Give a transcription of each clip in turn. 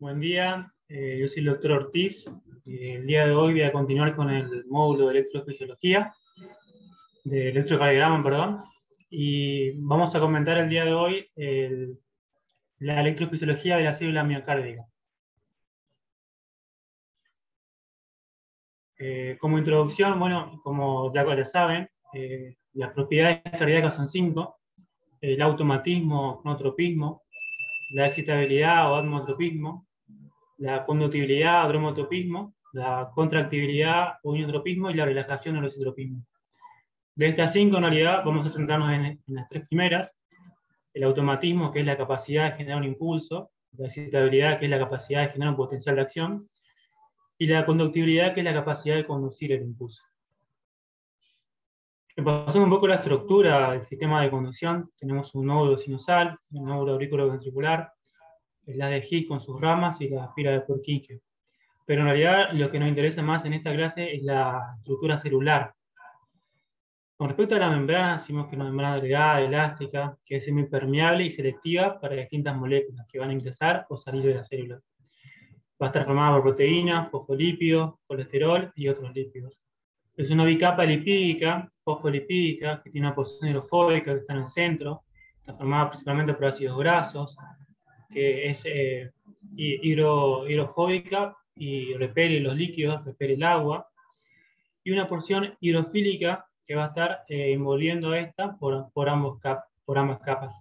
Buen día, yo soy el doctor Ortiz. El día de hoy voy a continuar con el módulo de electrofisiología, de electrocardiograma, perdón, y vamos a comentar el día de hoy la electrofisiología de la célula miocárdica. Como introducción, bueno, como ya saben, las propiedades cardíacas son 5: el automatismo, notropismo, la excitabilidad o atmotropismo, la conductibilidad o dromotropismo, la contractibilidad o inotropismo y la relajación o lesitropismo. De estas 5, en realidad, vamos a centrarnos en las 3 primeras: el automatismo, que es la capacidad de generar un impulso; la excitabilidad, que es la capacidad de generar un potencial de acción; y la conductibilidad, que es la capacidad de conducir el impulso. Repasando un poco la estructura del sistema de conducción, tenemos un nódulo sinusal, un nódulo auriculoventricular, la de His con sus ramas y la fila de Purkinje. Pero en realidad lo que nos interesa más en esta clase es la estructura celular. Con respecto a la membrana, decimos que es una membrana delgada, elástica, que es semipermeable y selectiva para distintas moléculas que van a ingresar o salir de la célula. Va a estar formada por proteínas, fosfolípidos, colesterol y otros lípidos. Es una bicapa lipídica, fosfolipídica, que tiene una porción hidrofóbica que está en el centro. Está formada principalmente por ácidos grasos, que es hidrofóbica y repele los líquidos, repele el agua. Y una porción hidrofílica que va a estar envolviendo a esta por ambas capas,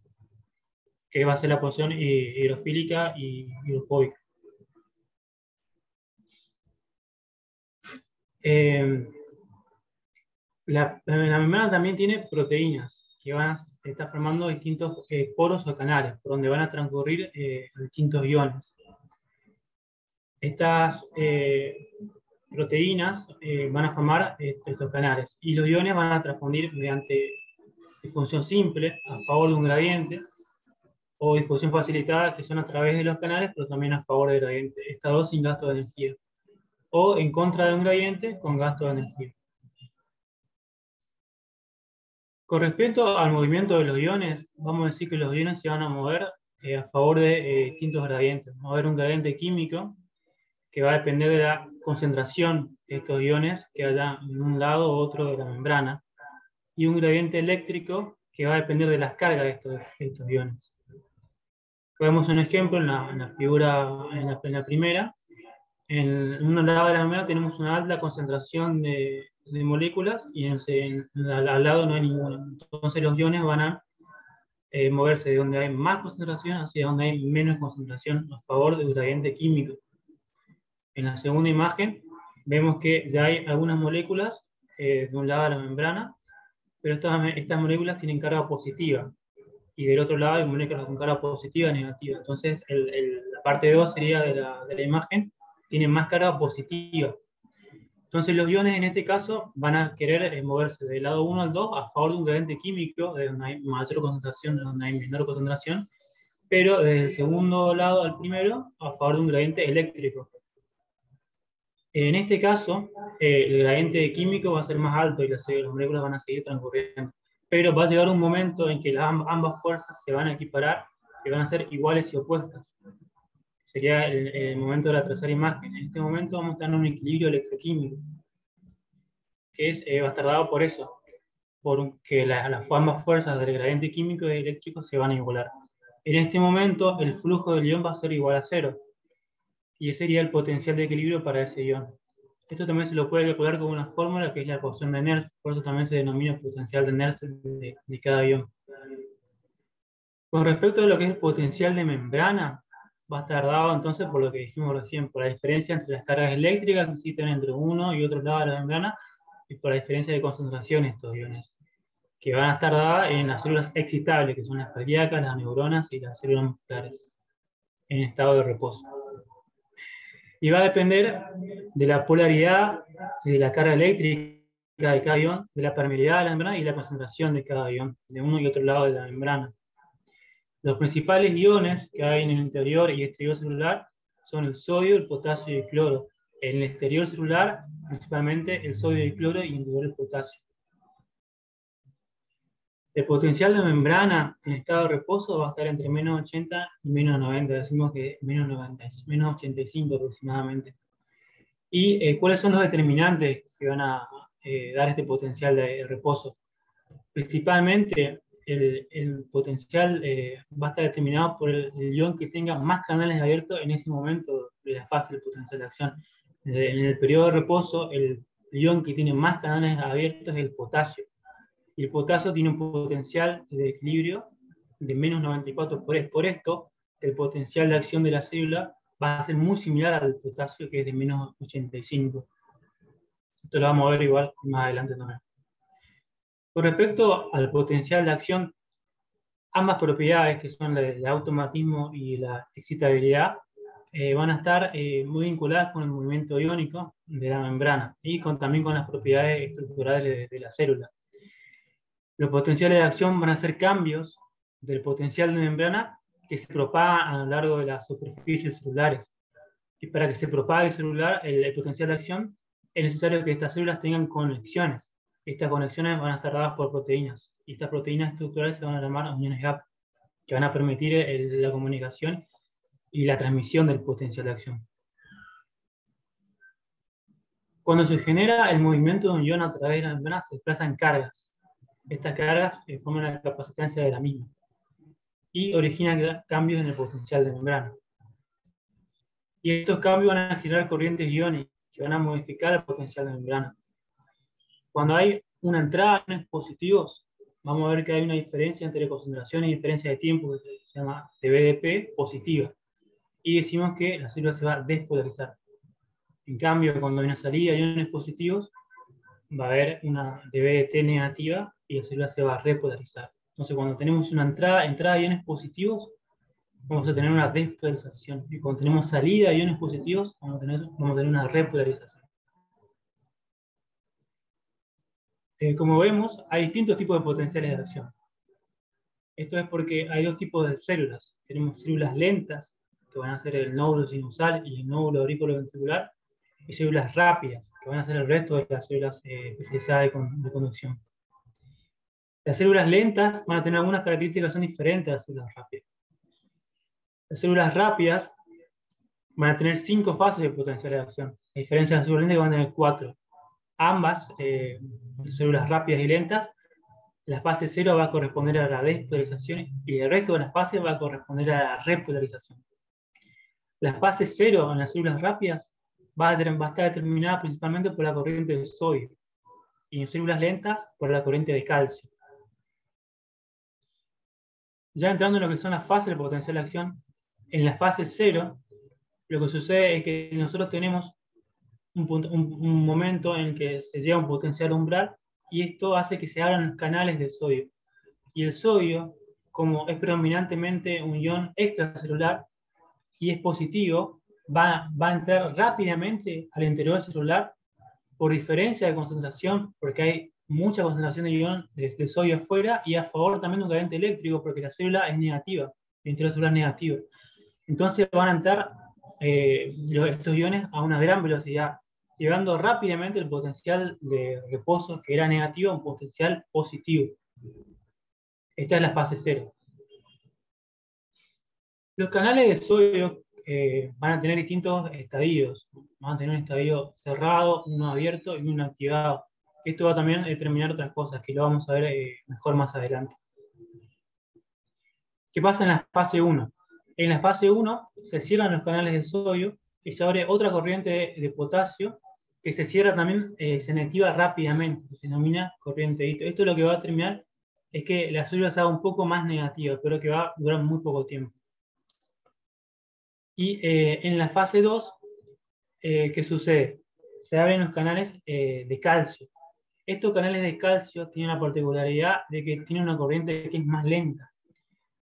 que va a ser la porción hidrofílica y hidrofóbica. La membrana también tiene proteínas que van a estar formando distintos poros o canales, por donde van a transcurrir distintos iones. Estas proteínas van a formar estos canales, y los iones van a transfundir mediante difusión simple a favor de un gradiente, o difusión facilitada, que son a través de los canales, pero también a favor del gradiente. Estas dos sin gasto de energía. O en contra de un gradiente con gasto de energía. Con respecto al movimiento de los iones, vamos a decir que los iones se van a mover a favor de distintos gradientes. Va a haber un gradiente químico que va a depender de la concentración de estos iones que haya en un lado u otro de la membrana, y un gradiente eléctrico que va a depender de las cargas de estos iones. Vemos un ejemplo en la figura, en la primera. En un lado de la membrana tenemos una alta concentración de moléculas, y al lado no hay ninguna. Entonces los iones van a moverse de donde hay más concentración hacia donde hay menos concentración, a favor del gradiente químico. En la segunda imagen vemos que ya hay algunas moléculas de un lado de la membrana, pero estas moléculas tienen carga positiva, y del otro lado hay moléculas con carga positiva y negativa. Entonces la parte 2 sería de la imagen, tiene más carga positiva. Entonces los iones en este caso van a querer moverse del lado 1 al 2 a favor de un gradiente químico, de donde hay mayor concentración, de donde hay menor concentración, pero desde el segundo lado al primero a favor de un gradiente eléctrico. En este caso, el gradiente químico va a ser más alto y las moléculas van a seguir transcurriendo. Pero va a llegar un momento en que ambas fuerzas se van a equiparar y van a ser iguales y opuestas. Sería el momento de la tercera imagen. En este momento vamos a tener un equilibrio electroquímico, que va a estar dado por eso, porque ambas fuerzas del gradiente químico y eléctrico se van a igualar. En este momento el flujo del ion va a ser igual a 0, y ese sería el potencial de equilibrio para ese ion. Esto también se lo puede calcular con una fórmula que es la ecuación de Nernst, por eso también se denomina potencial de Nernst de cada ion. Con respecto a lo que es el potencial de membrana, va a estar dado entonces por lo que dijimos recién, por la diferencia entre las cargas eléctricas que existen entre uno y otro lado de la membrana, y por la diferencia de concentración de estos iones, que van a estar dadas en las células excitables, que son las cardíacas, las neuronas y las células musculares, en estado de reposo. Y va a depender de la polaridad y de la carga eléctrica de cada ion, de la permeabilidad de la membrana y la concentración de cada ion, de uno y otro lado de la membrana. Los principales iones que hay en el interior y exterior celular son el sodio, el potasio y el cloro. En el exterior celular, principalmente el sodio y el cloro, y en el interior el potasio. El potencial de membrana en estado de reposo va a estar entre menos 80 y menos 90. Decimos que menos 90, menos 85 aproximadamente. ¿Y cuáles son los determinantes que van a dar este potencial de reposo? Principalmente el potencial va a estar determinado por el ion que tenga más canales abiertos en ese momento de la fase del potencial de acción. En el periodo de reposo, el ion que tiene más canales abiertos es el potasio. Y el potasio tiene un potencial de equilibrio de menos 94. Por esto, el potencial de acción de la célula va a ser muy similar al potasio, que es de menos 85. Esto lo vamos a ver igual más adelante también. Con respecto al potencial de acción, ambas propiedades, que son el automatismo y la excitabilidad, van a estar muy vinculadas con el movimiento iónico de la membrana y también con las propiedades estructurales de la célula. Los potenciales de acción van a ser cambios del potencial de membrana que se propaga a lo largo de las superficies celulares. Y para que se propague el potencial de acción, es necesario que estas células tengan conexiones. Estas conexiones van a estar dadas por proteínas. Y estas proteínas estructurales se van a llamar uniones gap, que van a permitir la comunicación y la transmisión del potencial de acción. Cuando se genera el movimiento de un ion a través de la membrana, se desplazan cargas. Estas cargas forman la capacitancia de la misma y originan cambios en el potencial de membrana. Y estos cambios van a generar corrientes iónicas que van a modificar el potencial de membrana. Cuando hay una entrada de iones positivos, vamos a ver que hay una diferencia entre concentración y diferencia de tiempo que se llama de BDP positiva. Y decimos que la célula se va a despolarizar. En cambio, cuando hay una salida de iones positivos, va a haber una DBT negativa y la célula se va a repolarizar. Entonces, cuando tenemos una entrada de iones positivos, vamos a tener una despolarización. Y cuando tenemos salida de iones positivos, vamos a tener una repolarización. Como vemos, hay distintos tipos de potenciales de acción. Esto es porque hay dos tipos de células. Tenemos células lentas, que van a ser el nódulo sinusal y el nódulo aurículo-ventricular, y células rápidas, que van a ser el resto de las células especializadas de conducción. Las células lentas van a tener algunas características que son diferentes a las células rápidas. Las células rápidas van a tener 5 fases de potencial de acción, a diferencia de las células lentas que van a tener 4. Ambas, células rápidas y lentas, la fase 0 va a corresponder a la despolarización y el resto de las fases va a corresponder a la repolarización. La fase 0 en las células rápidas va a estar determinada principalmente por la corriente de sodio y en células lentas por la corriente de calcio. Ya entrando en lo que son las fases de potencial de acción, en la fase 0 lo que sucede es que nosotros tenemos un momento en que se llega a un potencial umbral y esto hace que se abran canales de sodio. Y el sodio, como es predominantemente un ion extracelular y es positivo, va a entrar rápidamente al interior celular por diferencia de concentración, porque hay mucha concentración de ion de sodio afuera y a favor también de un gradiente eléctrico, porque la célula es negativa, el interior celular es negativo. Entonces van a entrar estos iones a una gran velocidad, llevando rápidamente el potencial de reposo, que era negativo, a un potencial positivo. Esta es la fase 0. Los canales de sodio van a tener distintos estadios. Van a tener un estadio cerrado, uno abierto y uno activado. Esto va también a determinar otras cosas, que lo vamos a ver mejor más adelante. ¿Qué pasa en la fase 1? En la fase 1 se cierran los canales de sodio y se abre otra corriente de potasio que se cierra también, se inactiva rápidamente, se denomina corriente de Ito. Esto lo que va a determinar es que la célula se haga un poco más negativa, pero que va a durar muy poco tiempo. Y en la fase 2, ¿qué sucede? Se abren los canales de calcio. Estos canales de calcio tienen la particularidad de que tienen una corriente que es más lenta.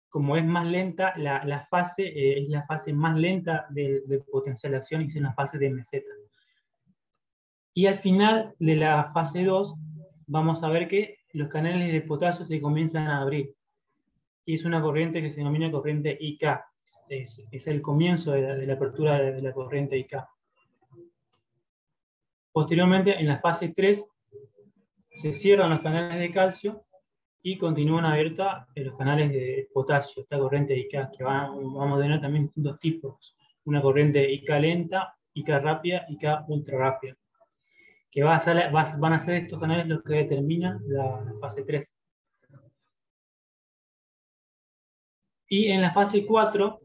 Como es más lenta, la fase es la fase más lenta del potencial de acción y es una fase de meseta. Y al final de la fase 2, vamos a ver que los canales de potasio se comienzan a abrir. Y es una corriente que se denomina corriente IK. Es el comienzo de la apertura de la corriente IK. Posteriormente, en la fase 3, se cierran los canales de calcio y continúan abiertas los canales de potasio, esta corriente IK, que vamos a tener también dos tipos, una corriente IK lenta, IK rápida, IK ultra rápida, que van a ser estos canales los que determinan la fase 3. Y en la fase 4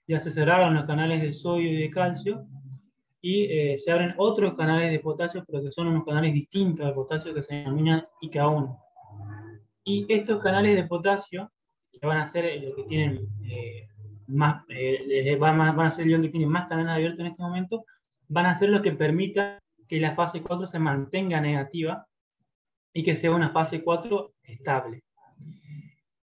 ya se cerraron los canales de sodio y de calcio, y se abren otros canales de potasio, pero que son unos canales distintos al potasio que se denominan IK1. Y estos canales de potasio, que van a ser los que tienen van a ser los que tienen más canales abiertos en este momento, van a ser los que permitan que la fase 4 se mantenga negativa y que sea una fase 4 estable.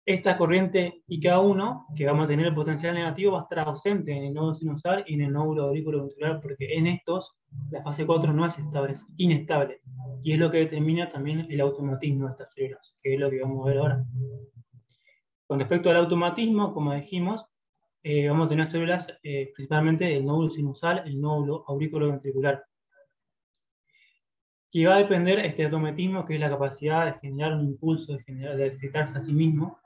Esta corriente IK1, que vamos a tener el potencial negativo, va a estar ausente en el nodo sinusal y en el nódulo auriculoventricular, porque en estos la fase 4 no es estable, es inestable. Y es lo que determina también el automatismo de estas células, que es lo que vamos a ver ahora. Con respecto al automatismo, como dijimos, vamos a tener células principalmente el nódulo sinusal, el nódulo auriculoventricular, que va a depender este automatismo, que es la capacidad de generar un impulso, de excitarse a sí mismo,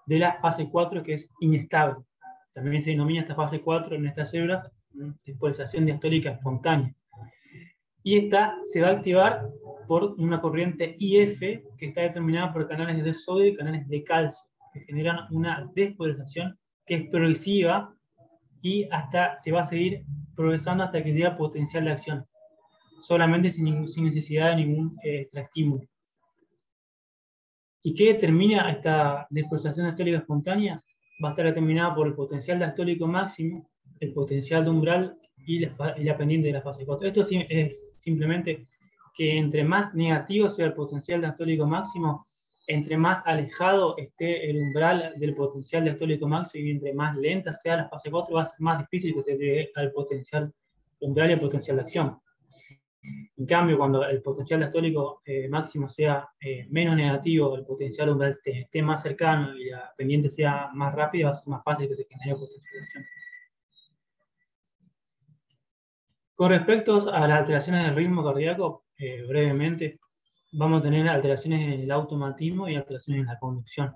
de la fase 4, que es inestable. También se denomina esta fase 4 en estas células despolarización diastólica espontánea. Y esta se va a activar por una corriente IF que está determinada por canales de sodio y canales de calcio, que generan una despolarización que es progresiva y se va a seguir progresando hasta que llegue al potencial de acción, solamente sin necesidad de ningún extraestímulo. ¿Y qué determina esta despolarización diastólica espontánea? Va a estar determinada por el potencial diastólico máximo, el potencial de umbral y la pendiente de la fase 4. Esto es simplemente que entre más negativo sea el potencial diastólico máximo, entre más alejado esté el umbral del potencial diastólico máximo y entre más lenta sea la fase 4, va a ser más difícil que se llegue al potencial umbral y al potencial de acción. En cambio, cuando el potencial diastólico máximo sea menos negativo, el potencial umbral esté más cercano y la pendiente sea más rápida, va a ser más fácil que se genere potencial de acción. Con respecto a las alteraciones del ritmo cardíaco, brevemente, vamos a tener alteraciones en el automatismo y alteraciones en la conducción.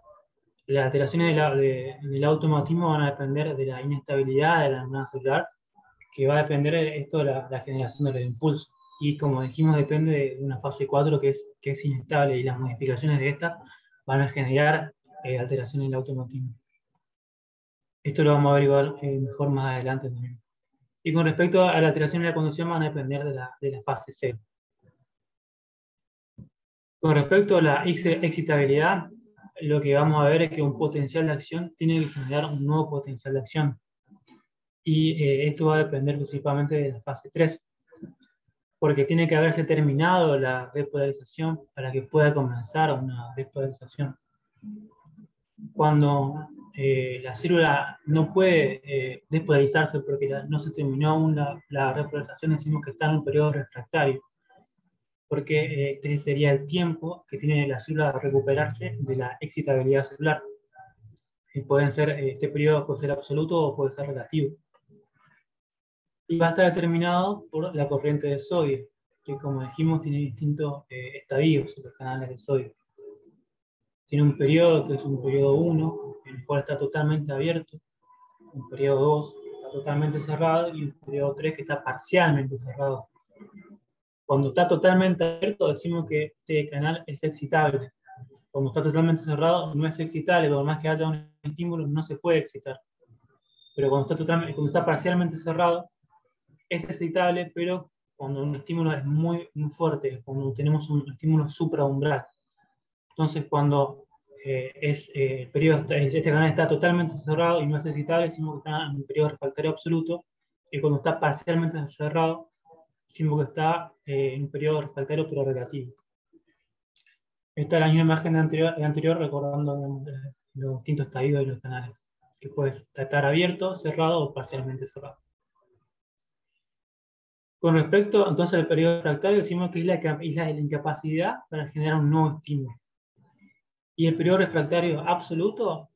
Las alteraciones del automatismo van a depender de la inestabilidad de la membrana celular, que va a depender esto de la generación de los impulsos. Y como dijimos, depende de una fase 4 que es inestable, y las modificaciones de esta van a generar alteraciones en el automatismo. Esto lo vamos a averiguar mejor más adelante también. Y con respecto a la alteración de la conducción, van a depender de la fase 0. Con respecto a la excitabilidad, lo que vamos a ver es que un potencial de acción tiene que generar un nuevo potencial de acción. Y esto va a depender principalmente de la fase 3, porque tiene que haberse terminado la despolarización para que pueda comenzar una despolarización. Cuando la célula no puede despolarizarse porque no se terminó aún la repolarización, decimos que está en un periodo refractario, porque este sería el tiempo que tiene la célula de recuperarse de la excitabilidad celular. Y este periodo puede ser absoluto o puede ser relativo. Y va a estar determinado por la corriente de sodio, que como dijimos tiene distintos estadios, los canales de sodio. Tiene un periodo que es un periodo 1, en el cual está totalmente abierto, un periodo 2 que está totalmente cerrado y un periodo 3 que está parcialmente cerrado. Cuando está totalmente abierto decimos que este canal es excitable. Cuando está totalmente cerrado no es excitable, por más que haya un estímulo no se puede excitar. Pero cuando está parcialmente cerrado es excitable, pero cuando un estímulo es muy, muy fuerte, cuando tenemos un estímulo supraumbral. Entonces, cuando este canal está totalmente cerrado y no es excitable, decimos que está en un periodo refractario absoluto, y cuando está parcialmente cerrado, decimos que está en un periodo refractario pero relativo. Esta es la misma imagen anterior recordando los distintos estadios de los canales, que puede estar abierto, cerrado o parcialmente cerrado. Con respecto entonces al periodo refractario, decimos que es la incapacidad para generar un nuevo estímulo. Y el periodo refractario absoluto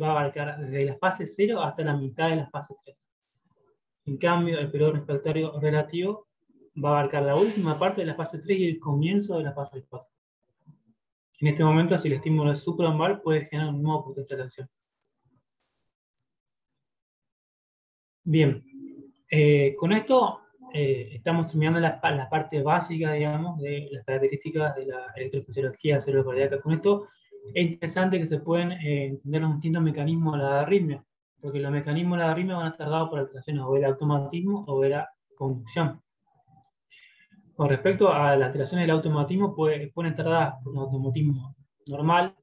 va a abarcar desde la fase 0 hasta la mitad de la fase 3. En cambio, el periodo refractario relativo va a abarcar la última parte de la fase 3 y el comienzo de la fase 4. En este momento, si el estímulo es supranormal, puede generar un nuevo potencial de acción. Bien, con esto estamos terminando la parte básica, digamos, de las características de la electrofisiología cerebrovascular. Con esto es interesante que se pueden entender los distintos mecanismos de la arritmia, porque los mecanismos de la arritmia van a estar dados por alteraciones o del automatismo o de la conducción. Con respecto a las alteraciones del automatismo, pueden estar dadas por un automatismo normal,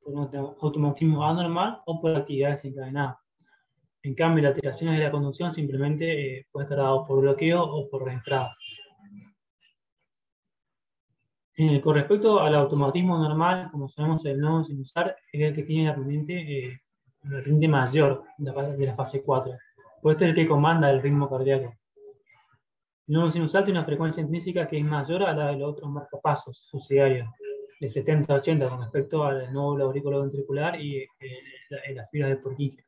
por un automatismo anormal o por actividades desencadenadas. En cambio, las alteraciones de la conducción simplemente pueden estar dadas por bloqueo o por reentradas. Con respecto al automatismo normal, como sabemos, el nodo sinusal es el que tiene la pendiente mayor de la fase 4. Por esto es el que comanda el ritmo cardíaco. El nodo sinusal tiene una frecuencia intrínseca que es mayor a la de los otros marcapasos subsidiarios, de 70 a 80 con respecto al nódulo auriculoventricular y las fibras de Purkinje.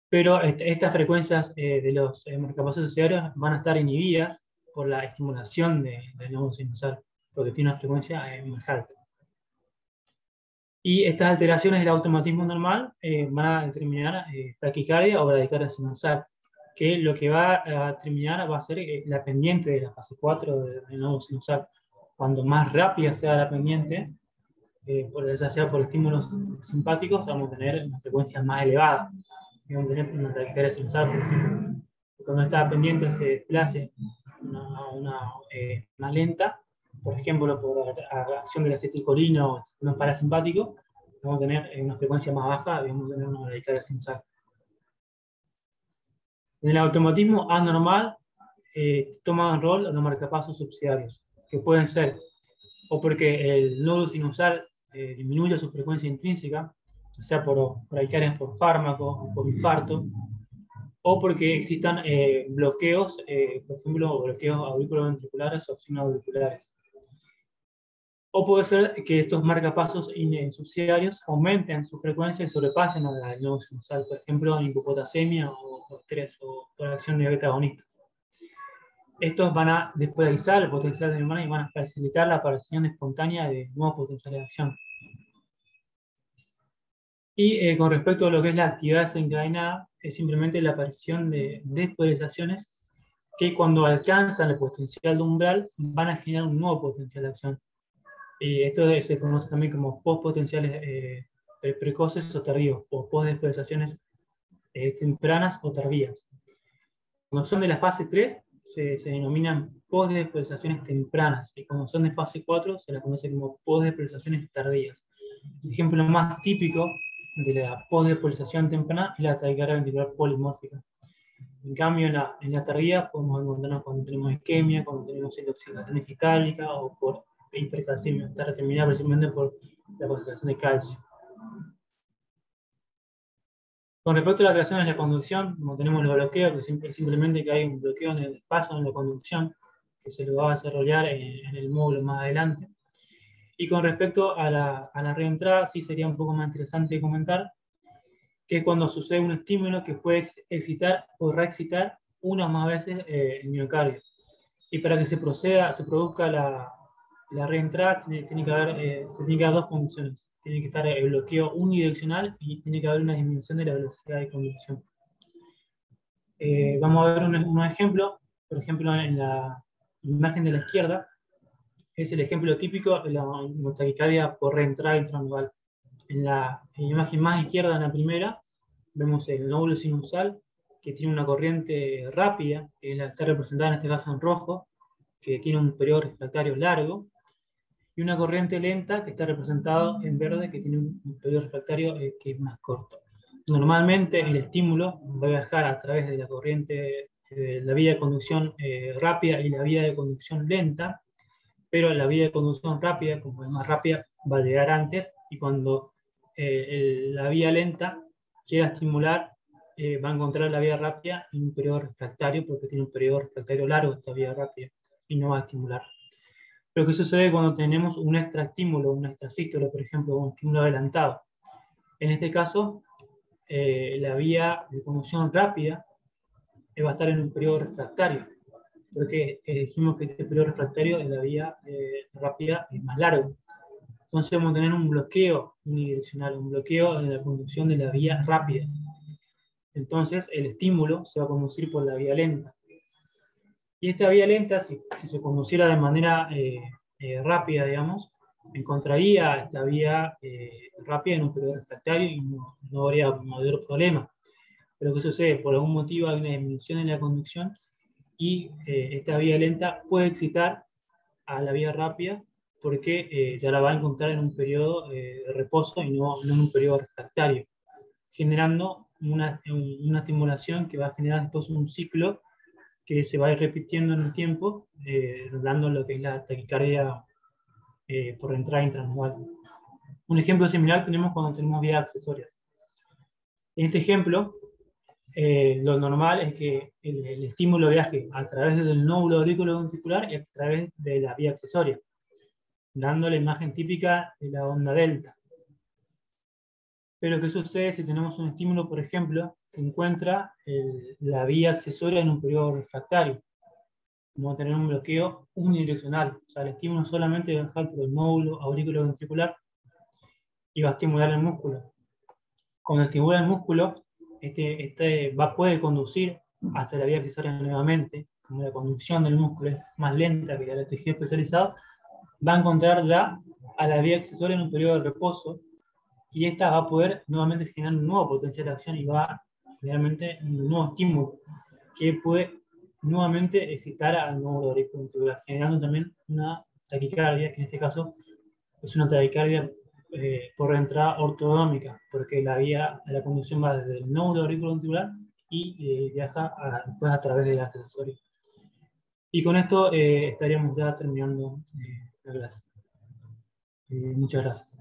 Pero estas frecuencias de los marcapasos subsidiarios van a estar inhibidas por la estimulación del nodo sinusal, porque tiene una frecuencia más alta. Y estas alteraciones del automatismo normal van a determinar taquicardia o bradicardia sinusal, que lo que va a determinar va a ser la pendiente de la fase 4 del nodo sinusal. Cuando más rápida sea la pendiente, ya sea por estímulos simpáticos, vamos a tener una frecuencia más elevada. Vamos a tener una taquicardia sinusal, por ejemplo. Cuando esta pendiente se desplace a una más lenta, por ejemplo, por acción del acetilcolina o el sistema parasimpático, vamos a tener una frecuencia más baja y vamos a tener una taquicardia sinusal. En el automatismo anormal toman rol los marcapasos subsidiarios, que pueden ser o porque el nódulo sinusal disminuye su frecuencia intrínseca, ya sea por bradicardias por fármaco o por infarto, o porque existan bloqueos, por ejemplo, bloqueos auriculoventriculares o sinoauriculares. O puede ser que estos marcapasos subsidiarios aumenten su frecuencia y sobrepasen a la del nodo sinusal, por ejemplo, en hipopotasemia o estrés o por acción de beta agonistas. Estos van a despolarizar el potencial de neurona y van a facilitar la aparición espontánea de nuevos potenciales de acción. Y con respecto a lo que es la actividad desencadenada, es simplemente la aparición de despolarizaciones que cuando alcanzan el potencial de umbral van a generar un nuevo potencial de acción. Y esto se conoce también como postpotenciales precoces o tardíos, o postdespolarizaciones tempranas o tardías. Cuando son de la fase 3, se denominan postdespolarizaciones tempranas, y cuando son de fase 4, se las conoce como postdespolarizaciones tardías. El ejemplo más típico de la postdespolarización temprana es la taquicardia ventricular polimórfica. En cambio, en la tardía podemos encontrarnos cuando tenemos isquemia, cuando tenemos intoxicación epitálica o por hipercalcemia. Está determinada precisamente por la concentración de calcio. Con respecto a las alteraciones de la conducción, como tenemos los bloqueos, que simplemente que hay un bloqueo en el paso en la conducción, que se lo va a desarrollar en el módulo más adelante. Y con respecto a la reentrada, sí sería un poco más interesante comentar que cuando sucede un estímulo que puede excitar o reexcitar una o más veces el miocardio. Y para que se produzca la reentrada, se tiene que dar dos condiciones. Tiene que estar el bloqueo unidireccional y tiene que haber una disminución de la velocidad de conducción. Vamos a ver unos ejemplos. Por ejemplo, en la imagen de la izquierda, es el ejemplo típico de la taquicardia por reentrada intranuval. En la imagen más izquierda, en la primera, vemos el nódulo sinusal, que tiene una corriente rápida, que está representada en este caso en rojo, que tiene un periodo refractario largo, y una corriente lenta, que está representado en verde, que tiene un periodo refractario que es más corto. Normalmente el estímulo va a viajar a través de la corriente, de la vía de conducción rápida y la vía de conducción lenta, pero la vía de conducción rápida, como es más rápida, va a llegar antes, y cuando la vía lenta quiera estimular, va a encontrar la vía rápida en un periodo refractario, porque tiene un periodo refractario largo esta vía rápida, y no va a estimular. Pero ¿qué sucede cuando tenemos un extraestímulo, una extrasístole, por ejemplo, un estímulo adelantado? En este caso, la vía de conducción rápida va a estar en un periodo refractario, porque dijimos que este periodo refractario de la vía rápida es más largo. Entonces vamos a tener un bloqueo unidireccional, un bloqueo en la conducción de la vía rápida. Entonces el estímulo se va a conducir por la vía lenta. Y esta vía lenta, si se conduciera de manera rápida, digamos, encontraría esta vía rápida en un periodo refractario y no habría mayor problema. Pero ¿qué sucede? Por algún motivo hay una disminución en la conducción y esta vía lenta puede excitar a la vía rápida porque ya la va a encontrar en un periodo de reposo y no en un periodo refractario, generando una estimulación que va a generar después un ciclo que se va a ir repitiendo en el tiempo, dando lo que es la taquicardia por entrada intranodal. Un ejemplo similar tenemos cuando tenemos vías accesorias. En este ejemplo, lo normal es que el estímulo viaje a través del nódulo auriculoventricular y a través de la vía accesoria, dando la imagen típica de la onda delta. Pero ¿qué sucede si tenemos un estímulo, por ejemplo, que encuentra la vía accesoria en un periodo refractario? Vamos a tener un bloqueo unidireccional, o sea, el estímulo solamente va a bajar por el nódulo auriculoventricular y va a estimular el músculo. Cuando estimula el músculo, puede conducir hasta la vía accesoria nuevamente, como la conducción del músculo es más lenta que la del tejido especializado, va a encontrar ya a la vía accesoria en un periodo de reposo, y esta va a poder nuevamente generar un nuevo potencial de acción y va a generalmente un nuevo estímulo que puede nuevamente excitar al nódulo auriculoventricular, generando también una taquicardia, que en este caso es una taquicardia por entrada ortodómica, porque la conducción va desde el nódulo auriculoventricular y viaja después a través del accesorio. Y con esto estaríamos ya terminando la clase. Muchas gracias.